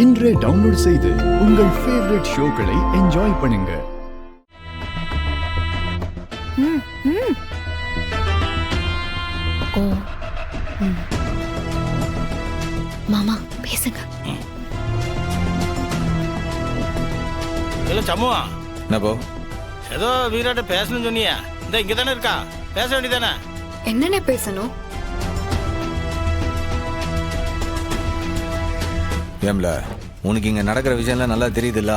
இன்றே டவுன்லோட் செய்து உங்கள் ஃபேவரட் ஷோக்களை என்ஜாய் பண்ணுங்க. மாமா பேசுங்க. இல்ல சம்முவா, என்னப்போ ஏதோ வீராட்ட பேசணும்னு சொன்னியா? இந்த இங்க தானே இருக்கா, பேச வேண்டியதானே? என்னென்ன பேசணும்? ஏம்ல, உனக்கு இங்க நடக்கிற விஷயம்லாம் நல்லா தெரியுதுல்ல.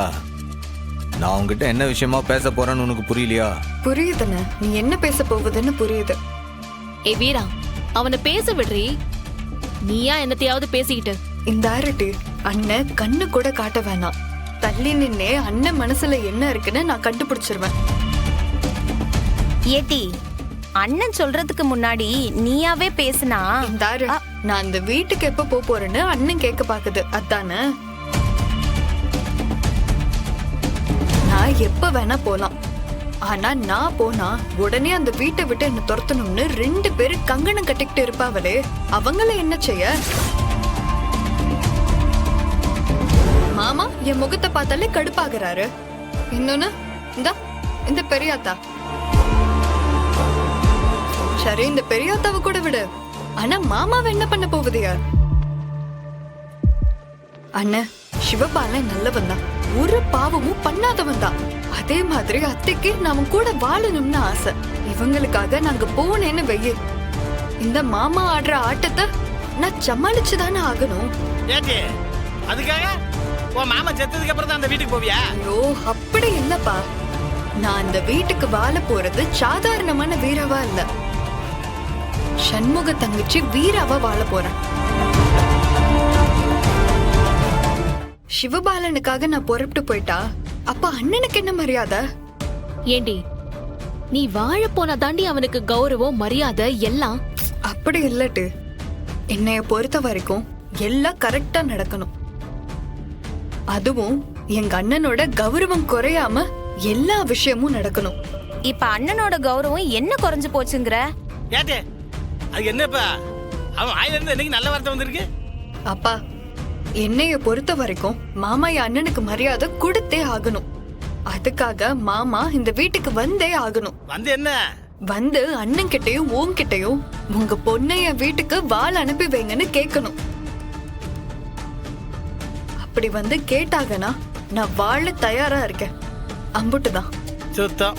நான் உங்ககிட்ட என்ன விஷயமா பேச போறேன்னு உனக்கு புரியலையா? புரியுதுன்னு, நீ என்ன பேச போகுதுன்னு புரியுது. ஏ வீரா, அவனை பேச விடுறி. நீயா என்னத்தையாவது பேசிக்கிட்டு? இந்த ஆரட்டி அண்ணன் கண்ணு கூட காட்ட வேணாம். தள்ளி நின்னே அண்ணன் மனசுல என்ன இருக்குன்னு நான் கண்டுபிடிச்சிருவேன். ஏட்டி, அண்ணன் சொல்றதுக்கு முன்னாடி நீயாவே பேசினா. இந்த ஆரு, நான் அந்த வீட்டுக்கு எப்ப போறேன்னு அண்ணன் கேட்க பாக்குது, அதானே? நான் எப்ப வேணா போலாம். ஆனா நான் போனா உடனே அந்த வீட்டை விட்டு என்ன துரத்தணும்னு 2 பேரு கங்கணம் கட்டிக்கிட்டு இருப்பாவளே, அவங்கள என்ன செய்ய? மாமா என் முகத்தை பார்த்தாலே கடுப்பாகிறாரு. இன்னொன்னு இந்த பெரியாத்தா. சரி, இந்த பெரியாத்தாவை கூட விடு. ஆனா மாமாவை என்ன பண்ண போகுதியா? அண்ணன் சிவபாலன் நல்லவன் தான், ஒரு பாவமும் பண்ணாதவன் தான். அதே மாதிரி அத்தைக்கு நாம கூட வாழணும்னு ஆசை. இவங்களுக்காக நாங்க போனேன்னு வெய்ய, இந்த மாமா ஆடுற ஆட்டத்தை நான் சமாளிச்சுதானே ஆகணும். ஏட்டி, அதுக்காக உன் மாமா செத்ததுக்கு அப்புறம் தான் அந்த வீட்டுக்கு போவியா? ஐயோ, அப்படி இல்லப்பா. நான் அந்த வீட்டுக்கு வாழ போறது சாதாரணமான வீராவா இல்ல, சண்முக தங்கச்சி வீராவா வாழ போறேன். சிவபாலனுக்காக நான் புறப்பட்டு போயிட்டா அப்ப அண்ணனுக்கு என்ன மரியாதை? ஏண்டி, நீ வாழ போனா தாண்டி அவனுக்கு கௌரவம் மரியாதை எல்லாம். அப்படி இல்லட்டு, என்னைய பொறுத்த வரைக்கும் எல்லாம் கரெக்டா நடக்கணும். அதுவும் எங்க அண்ணனோட கௌரவம் குறையாம எல்லா விஷயமும் நடக்கணும். இப்ப அண்ணனோட கௌரவம் என்ன குறைஞ்சு போச்சுங்கிற? ஏட்டே, அது என்னப்பா? அவன் வாயில இருந்து என்னைக்கு நல்ல வார்த்தை வந்திருக்கு? அப்பா, என்னைய பொறுத்த வரைக்கும் மாமா என் அண்ணனுக்கு மரியாதை கொடுத்தே ஆகணும். அதுக்காக மாமா இந்த வீட்டுக்கு வந்தே ஆகணும். வந்து என்ன? வந்து அண்ணன் கிட்டயும் உன்கிட்டயும் உங்க பொண்ணை என் வீட்டுக்கு வாழ அனுப்பி வைங்கன்னு கேட்கணும். அப்படி வந்து கேட்டாங்கன்னா நான் வாழ தயாரா இருக்கேன். அம்புட்டுதான். சுத்தம்.